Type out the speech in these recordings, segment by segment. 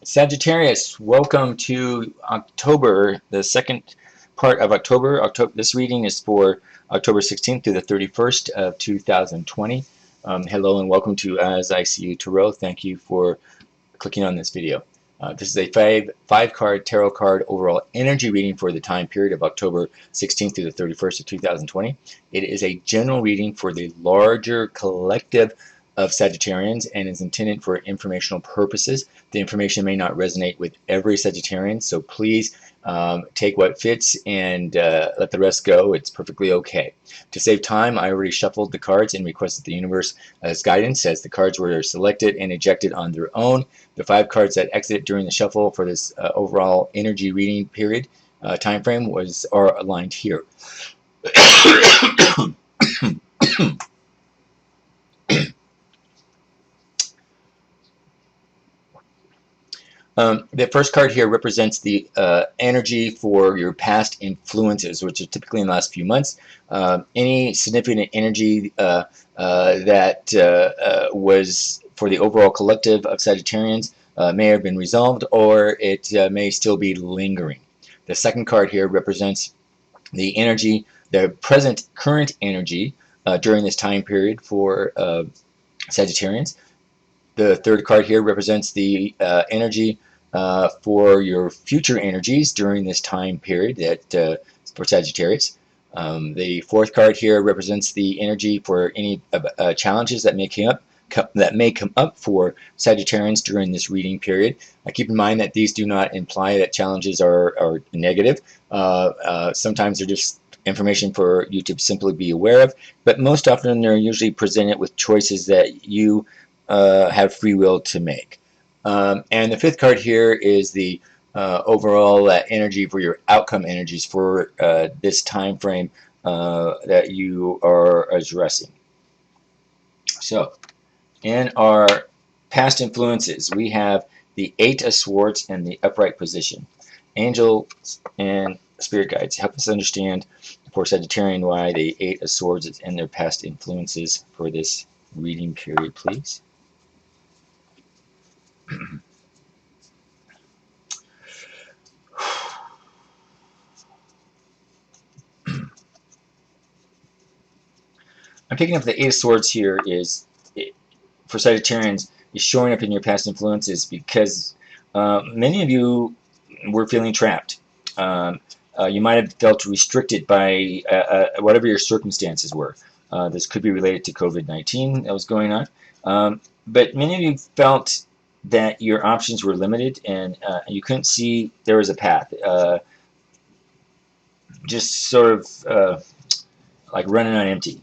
Sagittarius, welcome to October, the second part of October. This reading is for October 16th through the 31st of 2020. Hello and welcome to As I See You Tarot. Thank you for clicking on this video. This is a five card tarot card overall energy reading for the time period of October 16th through the 31st of 2020. It is a general reading for the larger collective of Sagittarians and is intended for informational purposes. The information may not resonate with every Sagittarian, so please take what fits and let the rest go. It's perfectly okay. To save time, I already shuffled the cards and requested the universe as guidance as the cards were selected and ejected on their own. The 5 cards that exited during the shuffle for this overall energy reading period time frame are aligned here. The first card here represents the energy for your past influences, which is typically in the last few months. Any significant energy that was for the overall collective of Sagittarians may have been resolved, or it may still be lingering. The second card here represents the energy, the current energy during this time period for Sagittarians. The third card here represents the energy for your future energies during this time period for Sagittarius. The fourth card here represents the energy for any challenges that may come up for Sagittarians during this reading period. Keep in mind that these do not imply that challenges are negative. Sometimes they're just information for you to simply be aware of, but most often they're usually presented with choices that you have free will to make. And the fifth card here is the overall energy for your outcome energies for this time frame that you are addressing. So, in our past influences, we have the 8 of Swords and the upright position. Angels and spirit guides help us understand for Sagittarian why the 8 of Swords is in their past influences for this reading period, please. I'm picking up the 8 of Swords here for Sagittarians is showing up in your past influences because many of you were feeling trapped. You might have felt restricted by whatever your circumstances were. This could be related to COVID-19 that was going on. But many of you felt that your options were limited and you couldn't see there was a path. Just sort of like running on empty.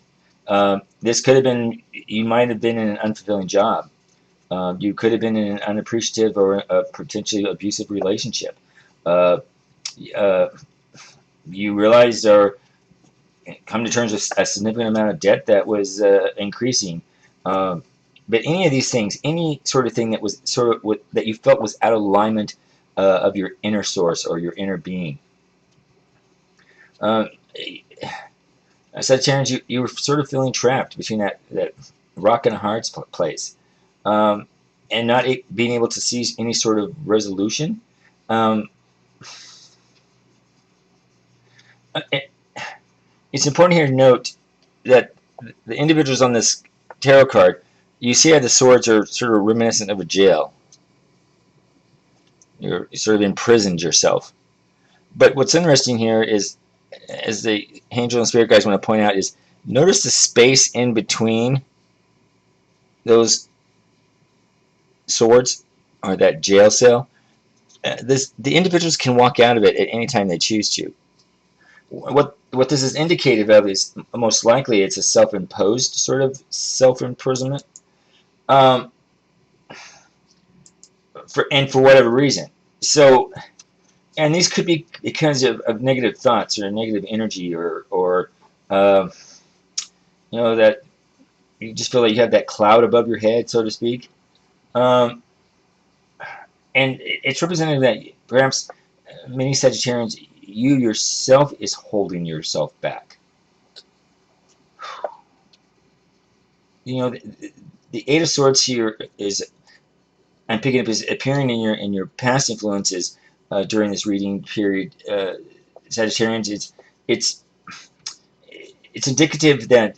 This could have been, you might have been in an unfulfilling job. You could have been in an unappreciative or a potentially abusive relationship. You realized or come to terms with a significant amount of debt that was increasing. But any of these things, any sort of thing that was that you felt was out of alignment of your inner source or your inner being. Sagittarians, you were sort of feeling trapped between that rock and a hard place, and not being able to see any sort of resolution. It's important here to note that the individuals on this tarot card, you see how the swords are sort of reminiscent of a jail. You're sort of imprisoned yourself. But what's interesting here is, as the angel and spirit guys want to point out, is notice the space in between those swords or that jail cell. The individuals can walk out of it at any time they choose to. What this is indicative of is most likely it's a self-imposed sort of self-imprisonment, for whatever reason. So, and these could be because of negative thoughts or negative energy, or that you just feel like you have that cloud above your head, so to speak. And it's representative that perhaps many Sagittarians, you yourself is holding yourself back. The 8 of Swords here is I'm picking up is appearing in your past influences during this reading period, Sagittarians. It's it's indicative that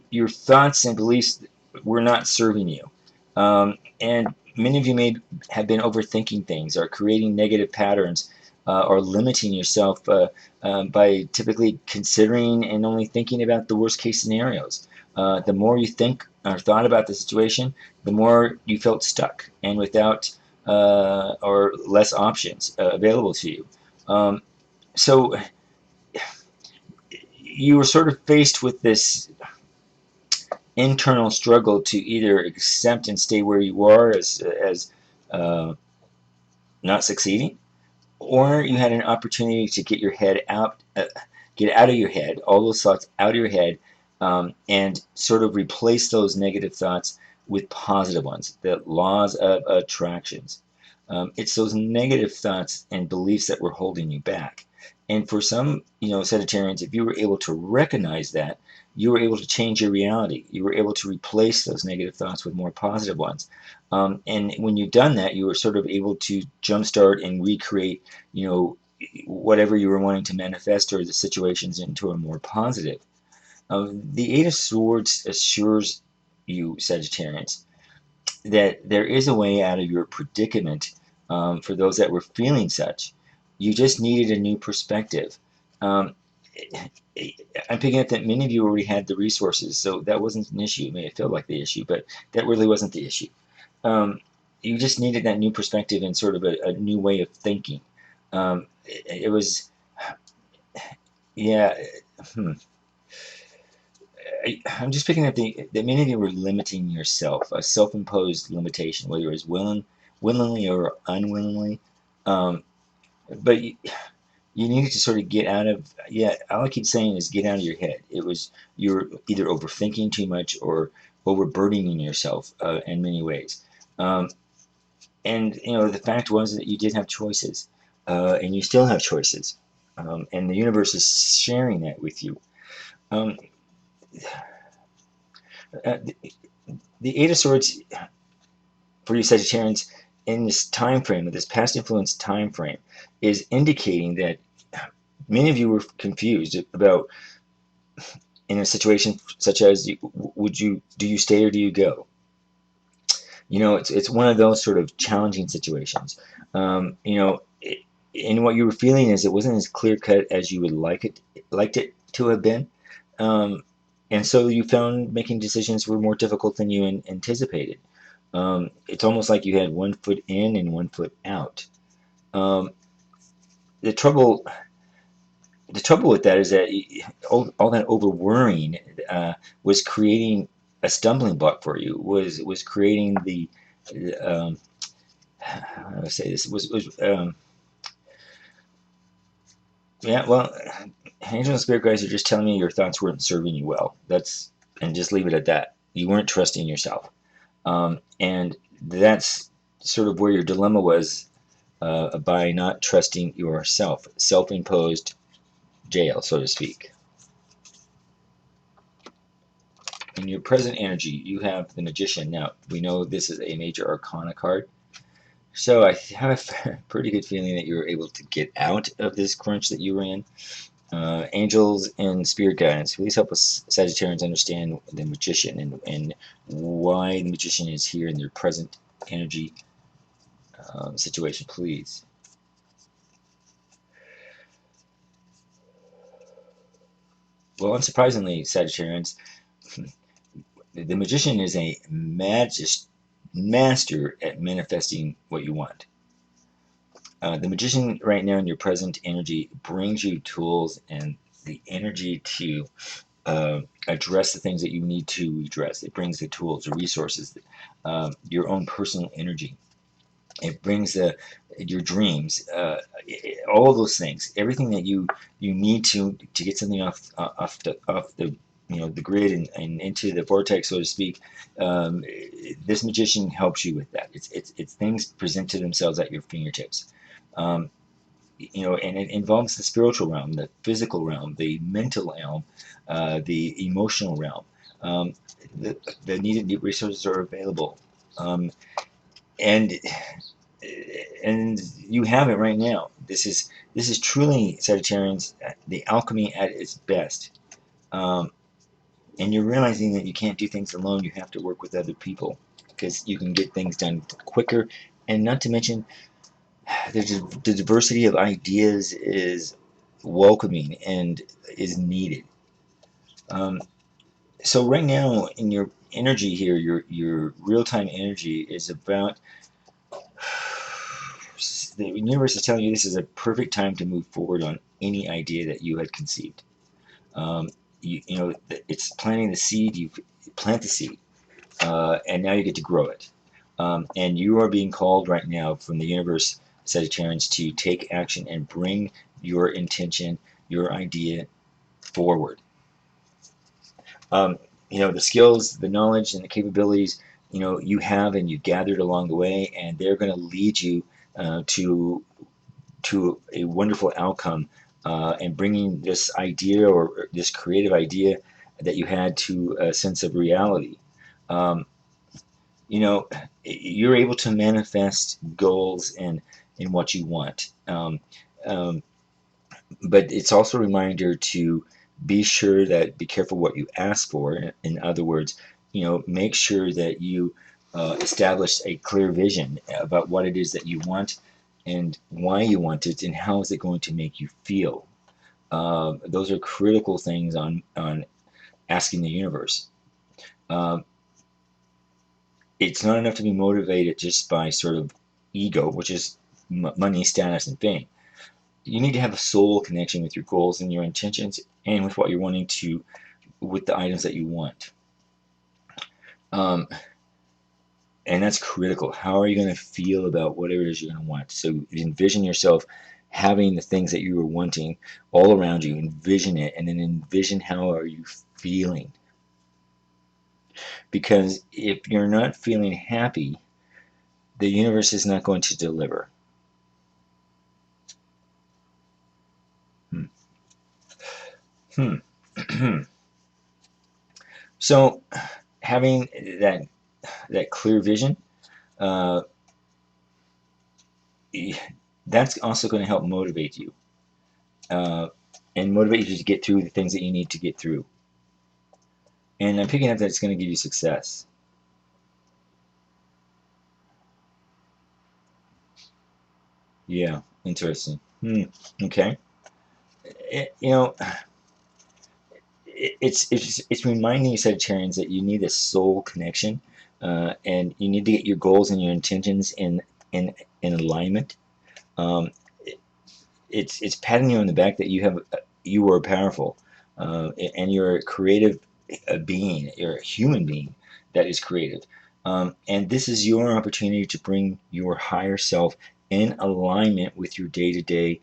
your thoughts and beliefs were not serving you, and many of you may have been overthinking things or creating negative patterns or limiting yourself by typically considering and only thinking about the worst case scenarios. The more you think or thought about the situation, the more you felt stuck and without or less options available to you. So you were sort of faced with this internal struggle to either accept and stay where you are as uh, not succeeding, or you had an opportunity to get your head out, get out of your head, all those thoughts out of your head, and sort of replace those negative thoughts with positive ones. The laws of attractions. It's those negative thoughts and beliefs that were holding you back. And for some, Sagittarians, if you were able to recognize that, you were able to change your reality. You were able to replace those negative thoughts with more positive ones. And when you've done that, you were sort of able to jumpstart and recreate, whatever you were wanting to manifest or the situations into a more positive. The Eight of Swords assures you, Sagittarians, that there is a way out of your predicament for those that were feeling such. You just needed a new perspective. Um, I'm picking up that many of you already had the resources, so that wasn't an issue. It may have felt like the issue, but that really wasn't the issue. Um, you just needed that new perspective and sort of a new way of thinking. It was, yeah. Hmm. I'm just picking up that many of you were limiting yourself, a self-imposed limitation, whether it was willingly or unwillingly. Um, but you needed to sort of get out of, yeah, all I keep saying is get out of your head. It was, you're either overthinking too much or overburdening yourself in many ways. Um, and, the fact was that you did have choices, and you still have choices. And the universe is sharing that with you. Um, the, the Eight of Swords for you Sagittarians in this time frame, this past influence time frame, is indicating that many of you were confused about in a situation such as do you stay or do you go? It's one of those sort of challenging situations. And what you were feeling is it wasn't as clear cut as you would liked it to have been. Um, and so you found making decisions were more difficult than you anticipated. It's almost like you had one foot in and one foot out. Um, the trouble, the trouble with that is that all that over worrying was creating a stumbling block for you. Was creating the how do I say this? Was yeah. Well, angel and spirit guides are just telling me your thoughts weren't serving you well. And just leave it at that. You weren't trusting yourself, and that's sort of where your dilemma was by not trusting yourself, self-imposed jail, so to speak. In your present energy, you have the Magician. Now, we know this is a major arcana card, so I have a pretty good feeling that you were able to get out of this crunch that you were in. Angels and spirit guidance, please help us Sagittarians understand the Magician and why the Magician is here in their present energy situation, please. Well, unsurprisingly, Sagittarians, the Magician is a master at manifesting what you want. The Magician right now in your present energy brings you tools and the energy to address the things that you need to address. It brings the tools, the resources, your own personal energy. It brings your dreams, all of those things, everything that you need to get something off the the grid and into the vortex, so to speak. This Magician helps you with that. It's things present to themselves at your fingertips. Um, and it involves the spiritual realm, the physical realm, the mental realm, the emotional realm. Um, the needed resources are available. Um, and you have it right now. This is truly, Sagittarians, the alchemy at its best. Um, and you're realizing that you can't do things alone. You have to work with other people because you can get things done quicker. And not to mention, the diversity of ideas is welcoming and is needed. Um, so right now, in your energy here, your real time energy is about. The universe is telling you this is a perfect time to move forward on any idea that you had conceived. Um, you know, it's planting the seed. You plant the seed, and now you get to grow it. And you are being called right now from the universe, Sagittarians, to take action and bring your intention, your idea forward. Um, you know, the skills, the knowledge, and the capabilities, you know, you have and you gathered along the way, and they're going to lead you to a wonderful outcome, and bringing this idea or this creative idea that you had to a sense of reality. Um, you know, you're able to manifest goals and what you want. Um, but it's also a reminder to be careful what you ask for. In other words, you know, make sure that you establish a clear vision about what it is that you want and why you want it and how is it going to make you feel. Those are critical things on asking the universe. Um, it's not enough to be motivated just by sort of ego, which is money, status, and fame. You need to have a soul connection with your goals and your intentions and with what you're wanting to, with the items that you want. Um, and that's critical. How are you going to feel about whatever it is you're going to want? So envision yourself having the things that you were wanting all around you. Envision it, and then envision how are you feeling. Because if you're not feeling happy, the universe is not going to deliver. Hmm. Hmm. So having that clear vision, uh, that's also going to help motivate you, uh, and motivate you to get through the things that you need to get through. And I'm picking up that it's going to give you success. Yeah, interesting. Okay. You know, it's reminding you, Sagittarians, that you need a soul connection, and you need to get your goals and your intentions in in alignment. Um, it's patting you on the back that you are powerful, and you're a creative being. You're a human being that is creative, and this is your opportunity to bring your higher self in alignment with your day-to-day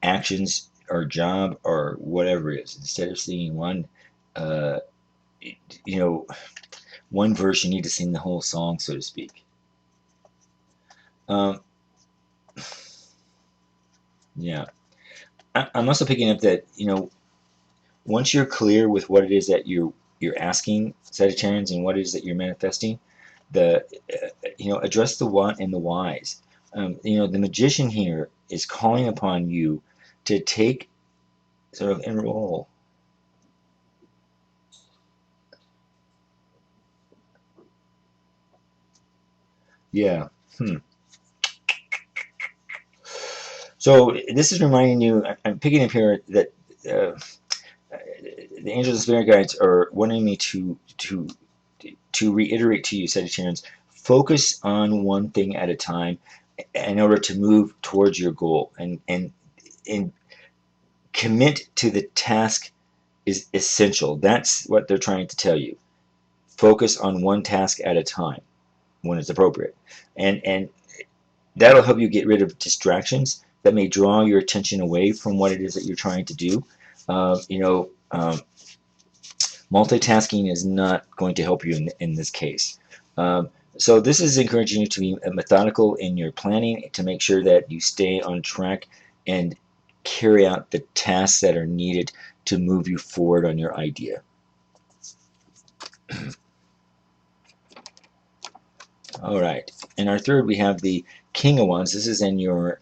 actions or job or whatever it is. Instead of singing one, uh, you know, one verse, you need to sing the whole song, so to speak. Um, yeah, I'm also picking up that, you know, once you're clear with what it is that you're asking, Sagittarians, and what it is that you're manifesting, the you know, address the what and the whys. You know, the magician here is calling upon you to take sort of enroll. Yeah. Hmm. So this is reminding you. I'm picking up here that uh, the angels and spirit guides are wanting me to reiterate to you, Sagittarians, focus on one thing at a time in order to move towards your goal, and commit to the task is essential. That's what they're trying to tell you. Focus on one task at a time when it's appropriate, and that'll help you get rid of distractions that may draw your attention away from what it is that you're trying to do. You know, multitasking is not going to help you in this case. So this is encouraging you to be methodical in your planning to make sure that you stay on track and carry out the tasks that are needed to move you forward on your idea. All right. In our third, we have the King of Wands. This is in your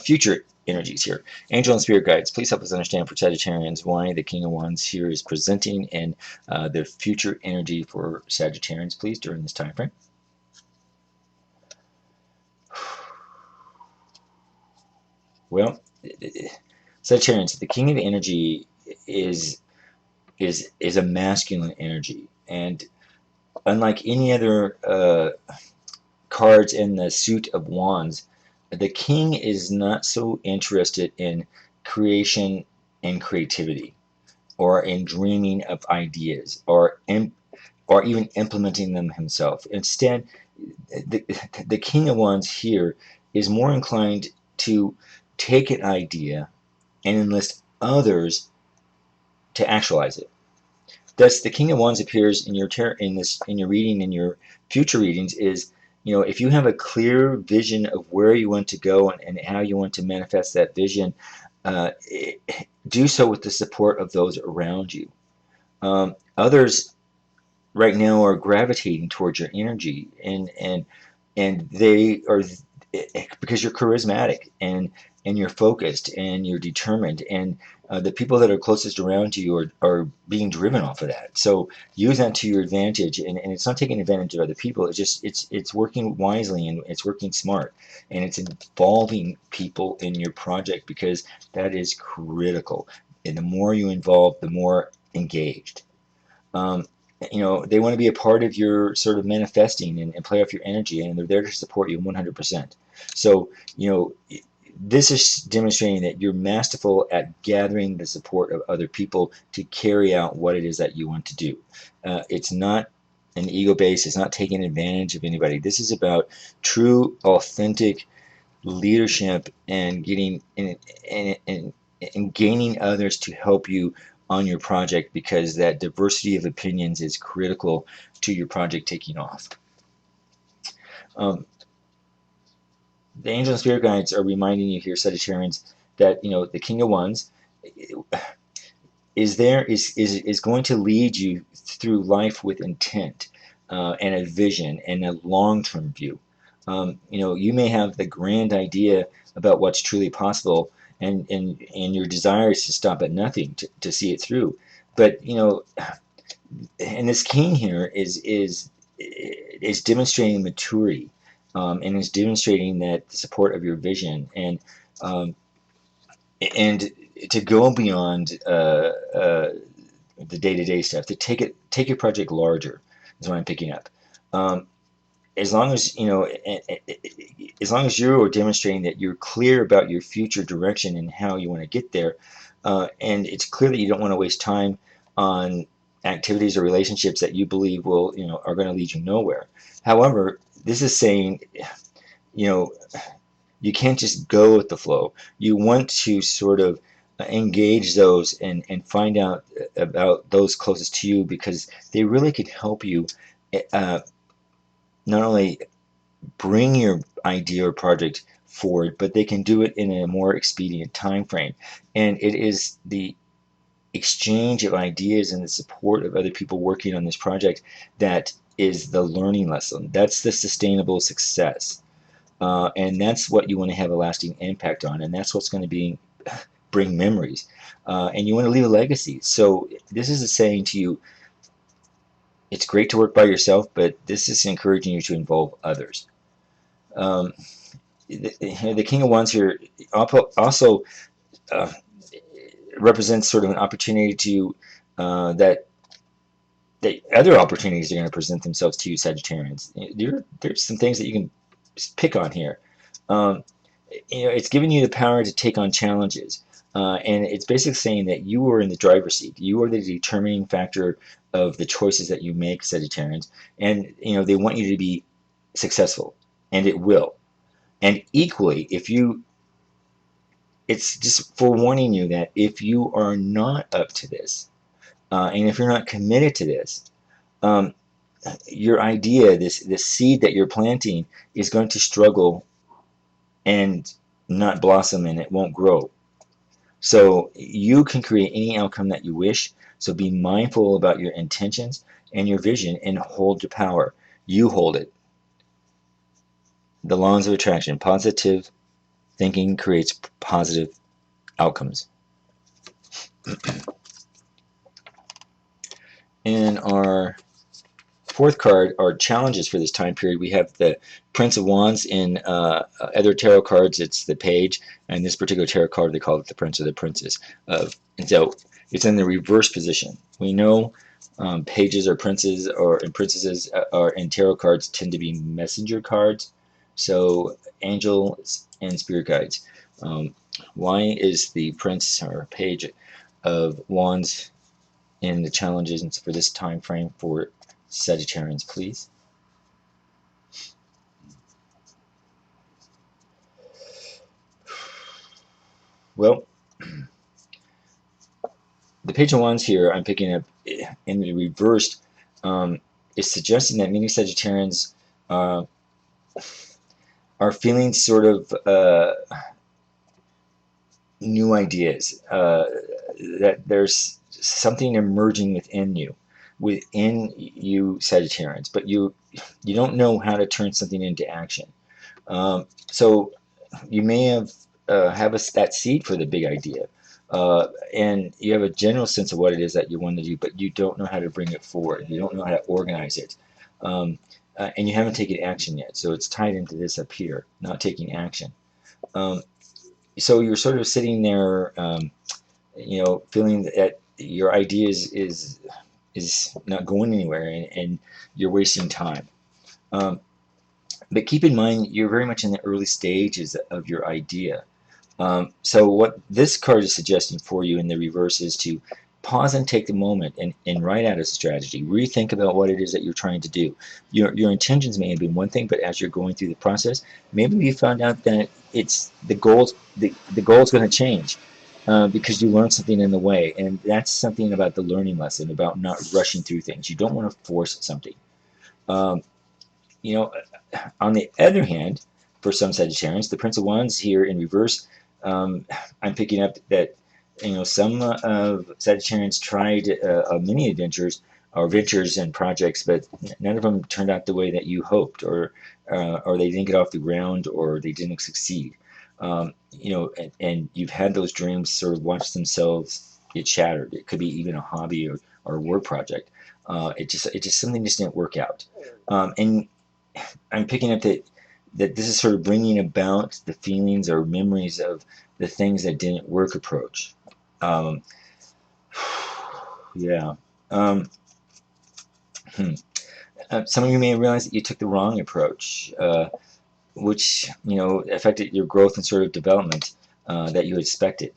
future energies here. Angel and spirit guides, please help us understand for Sagittarians why the King of Wands here is presenting in the future energy for Sagittarians, please, during this time frame. Well, Sagittarians, the King of Energy is is a masculine energy, and unlike any other cards in the suit of wands, the king is not so interested in creation and creativity, or in dreaming of ideas, or even implementing them himself. Instead, the, the king of wands here is more inclined to take an idea and enlist others to actualize it. Thus, the King of Wands appears in your in your reading, in your future readings. Is, if you have a clear vision of where you want to go, and how you want to manifest that vision, uh, do so with the support of those around you. Others right now are gravitating towards your energy, and they are, because you're charismatic, and you're focused, and you're determined, and the people that are closest around you are being driven off of that. So use that to your advantage, and it's not taking advantage of other people. It's just it's working wisely, and it's working smart, and it's involving people in your project, because that is critical. And the more you involve, the more engaged. um, they want to be a part of your sort of manifesting, and play off your energy, and they're there to support you 100%. So, this is demonstrating that you're masterful at gathering the support of other people to carry out what it is that you want to do. It's not an ego base, it's not taking advantage of anybody. This is about true, authentic leadership, and getting and gaining others to help you on your project, because that diversity of opinions is critical to your project taking off. Um, the angel and spirit guides are reminding you here, Sagittarians, that the King of Wands is going to lead you through life with intent, and a vision, and a long-term view. You may have the grand idea about what's truly possible, and your desire is to stop at nothing to see it through. But and this king here is demonstrating maturity, and is demonstrating that the support of your vision, um, and to go beyond the day-to-day stuff, to take your project larger, is what I'm picking up. Um, as long as as long as you are demonstrating that you're clear about your future direction and how you want to get there, and it's clear that you don't want to waste time on activities or relationships that you believe will are going to lead you nowhere. However, this is saying, you know you can't just go with the flow. You want to sort of engage those, and find out about those closest to you, because they really can help you uh, not only bring your idea or project forward, but they can do it in a more expedient time frame. And it is the exchange of ideas and the support of other people working on this project that is the learning lesson. That's the sustainable success. And that's what you want to have a lasting impact on, and that's what's going to bring memories, and you want to leave a legacy. So this is saying to you, it's great to work by yourself, but this is encouraging you to involve others. um, the King of Wands here also uh, represents sort of an opportunity to that other opportunities are going to present themselves to you, Sagittarians. There's some things that you can pick on here. Um, it's giving you the power to take on challenges, and it's basically saying that you are in the driver's seat. You are the determining factor of the choices that you make, Sagittarians, and they want you to be successful, and it will. And equally, it's just forewarning you that if you are not up to this, and if you're not committed to this, um, your idea, this seed that you're planting, is going to struggle and not blossom, and it won't grow. So you can create any outcome that you wish. So be mindful about your intentions and your vision and hold your power. You hold it. The laws of attraction. Positive thinking creates positive outcomes. In our fourth card are challenges for this time period. We have the Prince of Wands. In other tarot cards, it's the Page, and this particular tarot card, they call it the Prince or the Princess. And so it's in the reverse position. We know pages or princes and princesses are in tarot cards tend to be messenger cards, so angels and spirit guides. Why is the Prince or Page of Wands in the challenges for this time frame for Sagittarians, please? Well, the Page of Wands here, I'm picking up in the reversed, is suggesting that many Sagittarians uh, are feeling sort of new ideas, that there's something emerging within you Sagittarians, but you don't know how to turn something into action. So you may have that seed for the big idea, and you have a general sense of what it is that you want to do, but you don't know how to bring it forward. You don't know how to organize it, and you haven't taken action yet. So it's tied into this up here, not taking action. Um, so you're sort of sitting there, feeling that your idea is not going anywhere, and you're wasting time. Um, but keep in mind, you're very much in the early stages of your idea. So what this card is suggesting for you in the reverse is to pause and take the moment and write out a strategy. Rethink about what it is that you're trying to do. Your intentions may have been one thing, but as you're going through the process, maybe you found out that it's the goal's going to change, because you learned something in the way, and that's something about the learning lesson, about not rushing through things. You don't want to force something. Um, you know, on the other hand, for some Sagittarians, the Prince of Wands here in reverse, I'm picking up that some of Sagittarians tried many adventures or ventures and projects, but none of them turned out the way that you hoped, or they didn't get off the ground, or they didn't succeed. And you've had those dreams sort of watch themselves get shattered. It could be even a hobby or a work project. It just something just didn't work out. And I'm picking up that this is sort of bringing about the feelings or memories of the things that didn't work approach. Um, yeah. Um, hmm. Some of you may realize that you took the wrong approach, which affected your growth and sort of development that you expected.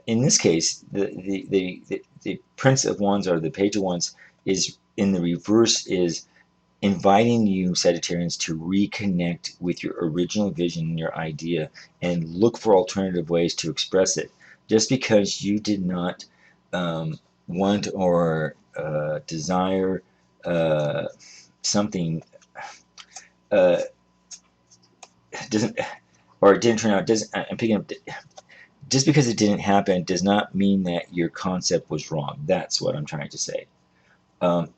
In this case, the Prince of Wands or the Page of Wands is in the reverse, is inviting you, Sagittarians, to reconnect with your original vision and your idea and look for alternative ways to express it. Just because you did not want or desire something, uh, doesn't, or it didn't turn out, doesn't, I'm picking up, just because it didn't happen does not mean that your concept was wrong. That's what I'm trying to say. Um,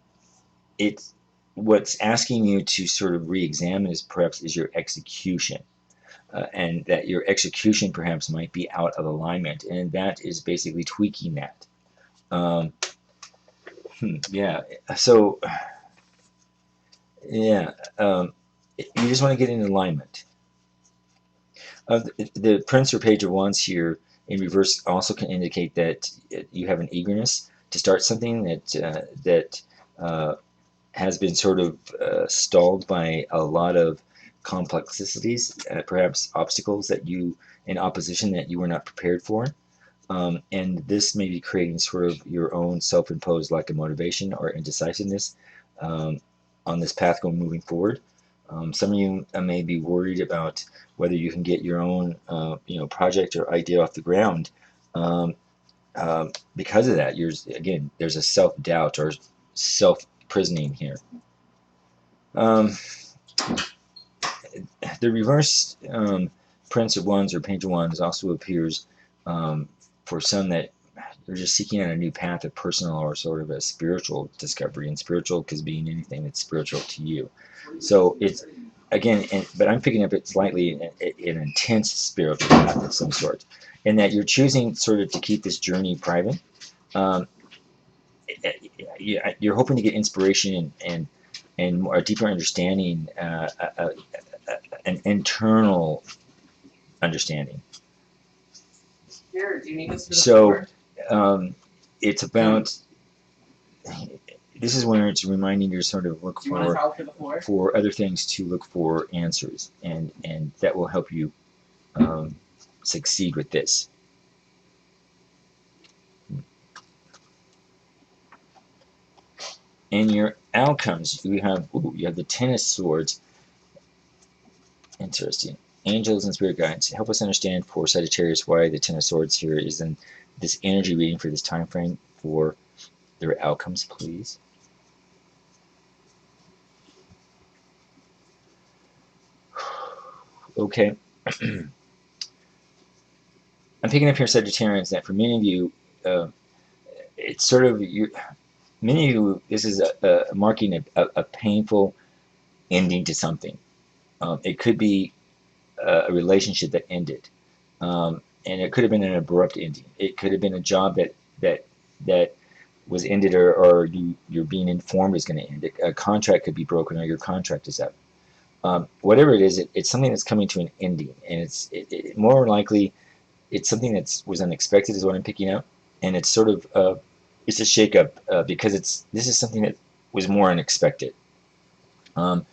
it's what's asking you to sort of re-examine is your execution, and that your execution perhaps might be out of alignment, and that is basically tweaking that. Um, yeah. So yeah, you just want to get in alignment. The Prince or Page of Wands here in reverse also can indicate that you have an eagerness to start something that has been sort of stalled by a lot of complexities, perhaps obstacles in opposition that you were not prepared for. And this may be creating sort of your own self-imposed lack of motivation or indecisiveness um, on this path moving forward. Some of you may be worried about whether you can get your own project or idea off the ground. Um, because of that, there's a self-doubt or self-prisoning here. The reverse Prince of Wands or Page of Wands also appears for some that they're just seeking out a new path of personal or sort of a spiritual discovery, and spiritual could be anything that's spiritual to you. So it's again, but I'm picking up it slightly an intense spiritual path of some sort, in that you're choosing sort of to keep this journey private. Um, you're hoping to get inspiration and more, a deeper understanding, an internal understanding. Here, do you need this for the So floor? it's about, this is where it's reminding you to sort of look Do you want a towel for the floor? for other things, to look for answers, and that will help you succeed with this. In your outcomes, you have the Ten of Swords. Interesting. Angels and spirit guides help us understand for Sagittarius why the Ten of Swords here is in this energy reading for this time frame for their outcomes, please. Okay. I'm picking up here, Sagittarians, that for many of you, it's sort of you. Many of you, this is marking a painful ending to something. It could be a relationship that ended, and it could have been an abrupt ending. It could have been a job that was ended, or you're being informed is going to end. A contract could be broken, or your contract is up. Whatever it is, it's something that's coming to an ending, and it's more likely it's something that was unexpected, is what I'm picking up, and it's sort of it's a shakeup because this is something that was more unexpected, um,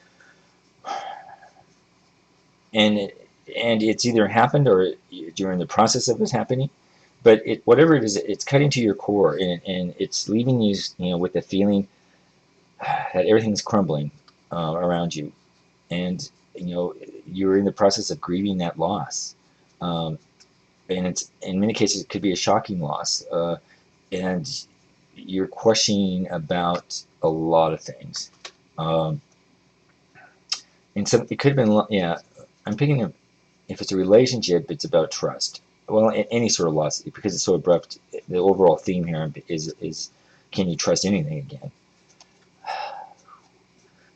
and it's either happened or you're in the process of it happening. But whatever it is, it's cutting to your core, and it's leaving you, with the feeling that everything's crumbling around you, and you're in the process of grieving that loss. Um, and it's, in many cases, it could be a shocking loss, and you're questioning about a lot of things. Um, and so it could have been, yeah. I'm picking up, if it's a relationship, it's about trust. Well, any sort of loss, because it's so abrupt. The overall theme here is can you trust anything again?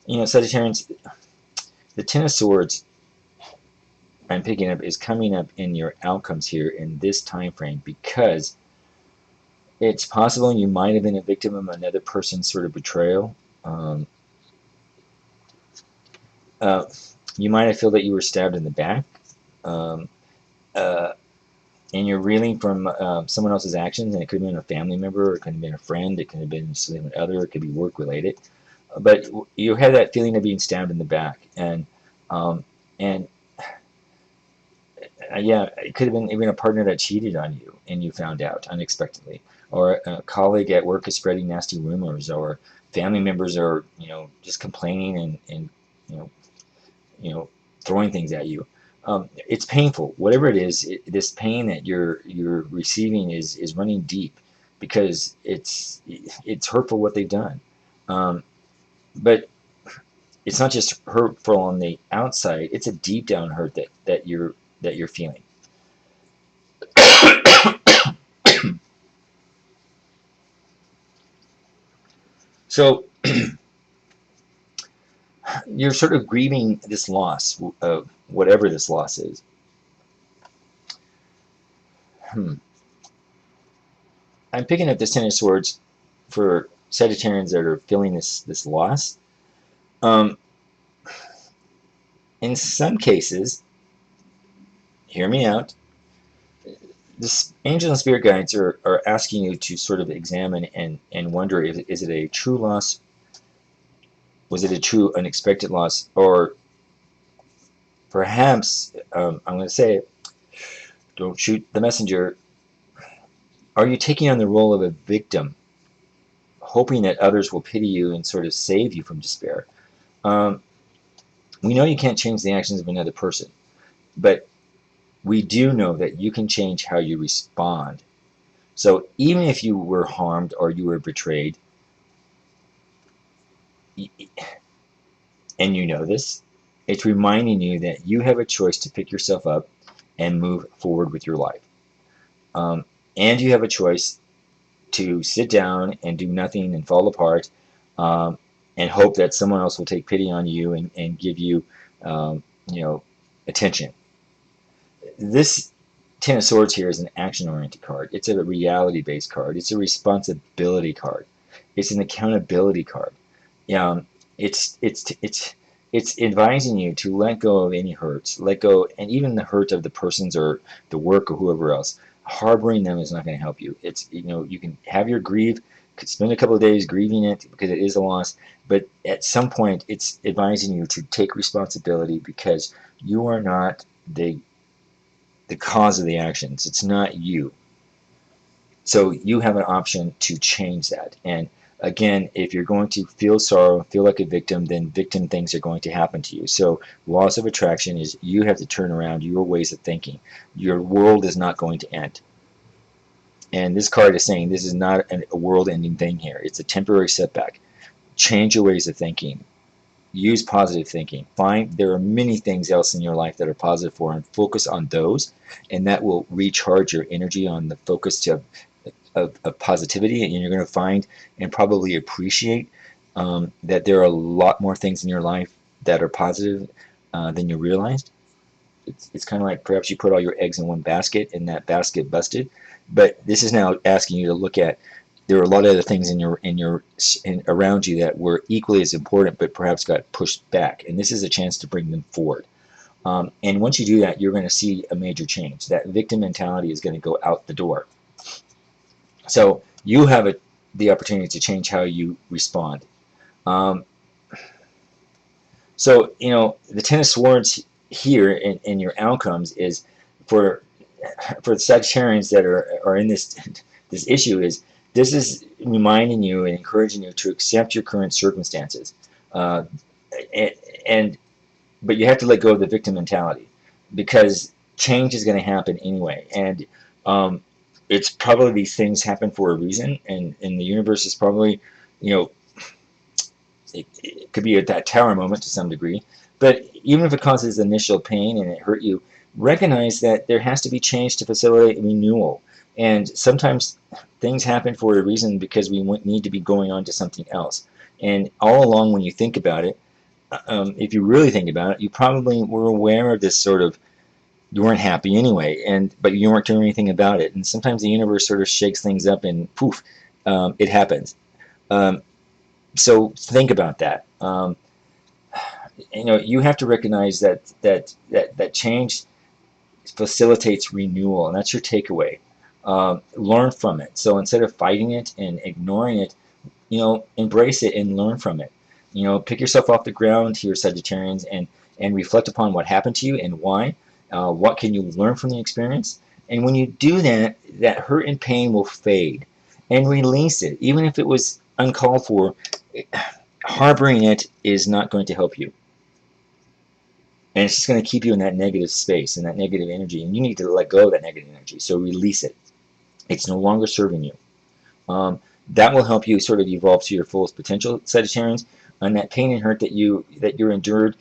Sagittarians, the Ten of Swords I'm picking up is coming up in your outcomes here in this time frame, because it's possible you might have been a victim of another person's sort of betrayal. Um, uh, you might have felt that you were stabbed in the back, um, uh, and you're reeling from someone else's actions, and it could have been a family member, or it could have been a friend, it could have been something other, it could be work related, but you had that feeling of being stabbed in the back, um, and yeah, it could have been even a partner that cheated on you and you found out unexpectedly, or a colleague at work is spreading nasty rumors, or family members are just complaining and you know you know throwing things at you. It's painful. Whatever it is, this pain that you're receiving is running deep, because it's hurtful what they've done. But it's not just hurtful on the outside; it's a deep down hurt that you're feeling. So you're sort of grieving this loss of whatever this loss is. Hmm. I'm picking up this Ten of Swords for Sagittarians that are feeling this loss. Um, in some cases, hear me out. This angel and spirit guides are asking you to sort of examine and wonder, is it a true loss? Was it a true unexpected loss? Or perhaps, I'm going to say it, don't shoot the messenger. Are you taking on the role of a victim, hoping that others will pity you and sort of save you from despair? Um, we know you can't change the actions of another person, but we do know that you can change how you respond. So even if you were harmed or you were betrayed, and you know this, it's reminding you that you have a choice to pick yourself up and move forward with your life. Um, and you have a choice to sit down and do nothing and fall apart, um, and hope that someone else will take pity on you and give you, you know, attention. This Ten of Swords here is an action-oriented card. It's a reality-based card. It's a responsibility card. It's an accountability card. Um, it's advising you to let go of any hurts, let go, and even the hurt of the persons or the work or whoever else. Harboring them is not going to help you. It's, you can have your grieve, could spend a couple of days grieving it because it is a loss, but at some point it's advising you to take responsibility because you are not the cause of the actions. It's not you. So you have an option to change that. And again, if you're going to feel sorrow, feel like a victim, then victim things are going to happen to you. So laws of attraction is you have to turn around your ways of thinking. Your world is not going to end. And this card is saying this is not a world-ending thing here. It's a temporary setback. Change your ways of thinking. Use positive thinking. Find there are many things else in your life that are positive for, and focus on those, and that will recharge your energy on the focus of positivity, and you're going to find and probably appreciate that there are a lot more things in your life that are positive than you realized. It's kind of like perhaps you put all your eggs in one basket and that basket busted, but this is now asking you to look at there are a lot of other things in around you that were equally as important but perhaps got pushed back, and this is a chance to bring them forward. And once you do that, you're going to see a major change. That victim mentality is going to go out the door. So you have the opportunity to change how you respond. Um, so the Ten of Swords here in your outcomes is for the Sagittarians that are in this issue is this is reminding you and encouraging you to accept your current circumstances, uh, and but you have to let go of the victim mentality because change is going to happen anyway, and it's probably these things happen for a reason, and the universe is probably, you know, it could be at that tower moment to some degree, but even if it causes initial pain and it hurt you, recognize that there has to be change to facilitate renewal, and sometimes things happen for a reason because we need to be going on to something else. And all along, when you think about it, if you really think about it, you probably were aware of this sort of, you weren't happy anyway, but you weren't doing anything about it. And sometimes the universe sort of shakes things up and poof, it happens. Um, so think about that. You have to recognize that change facilitates renewal, and that's your takeaway. Learn from it. So instead of fighting it and ignoring it, embrace it and learn from it. Pick yourself off the ground here, Sagittarians, and reflect upon what happened to you and why. What can you learn from the experience? And when you do that, that hurt and pain will fade, and release it. Even if it was uncalled for, harboring it is not going to help you. And it's just going to keep you in that negative space and that negative energy. And you need to let go of that negative energy. So release it. It's no longer serving you. That will help you sort of evolve to your fullest potential, Sagittarians. And that pain and hurt that you endured,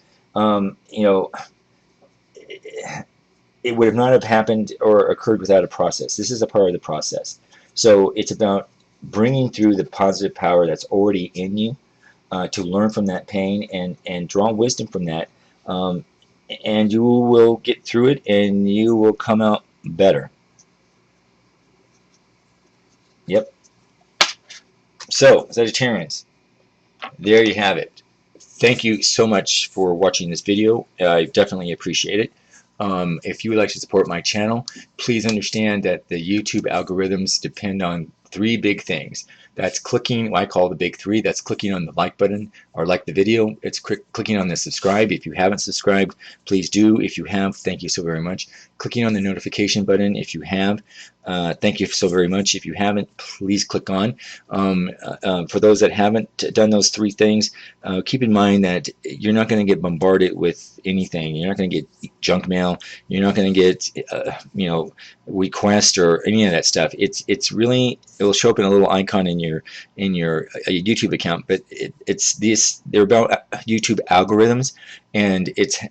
it would have not have happened or occurred without a process. This is a part of the process. So it's about bringing through the positive power that's already in you to learn from that pain and draw wisdom from that. And you will get through it and you will come out better. Yep. So, Sagittarians, there you have it. Thank you so much for watching this video. I definitely appreciate it. If you would like to support my channel, please understand that the YouTube algorithms depend on three big things. That's clicking, what I call the big three. That's clicking on the like button or like the video. It's clicking on the subscribe. If you haven't subscribed, please do. If you have, thank you so very much. Clicking on the notification button if you have. Thank you so very much. If you haven't, please click on. For those that haven't done those three things, keep in mind that you're not going to get bombarded with anything. You're not going to get junk mail. You're not going to get request or any of that stuff. It's really, it will show up in a little icon in your YouTube account, but they're about YouTube algorithms, and it's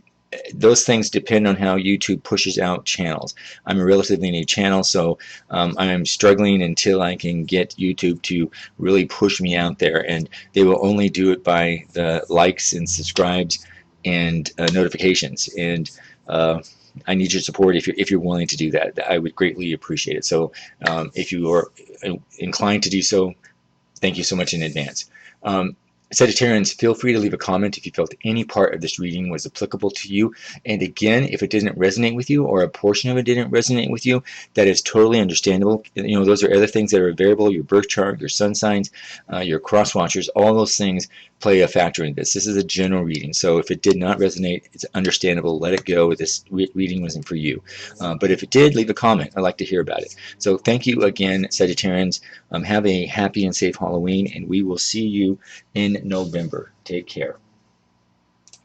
those things depend on how YouTube pushes out channels. I'm a relatively new channel, so I'm struggling until I can get YouTube to really push me out there, and they will only do it by the likes and subscribes and notifications. And I need your support if you're willing to do that. I would greatly appreciate it. So if you are inclined to do so, thank you so much in advance. Sagittarians, feel free to leave a comment if you felt any part of this reading was applicable to you. And again, if it didn't resonate with you or a portion of it didn't resonate with you, that is totally understandable. You know, those are other things that are variable, your birth chart, your sun signs, your cross watchers, all those things play a factor in this. This is a general reading, so if it did not resonate, it's understandable. Let it go. This reading wasn't for you. But if it did, leave a comment. I'd like to hear about it. So thank you again, Sagittarians. Have a happy and safe Halloween, and we will see you in November. Take care.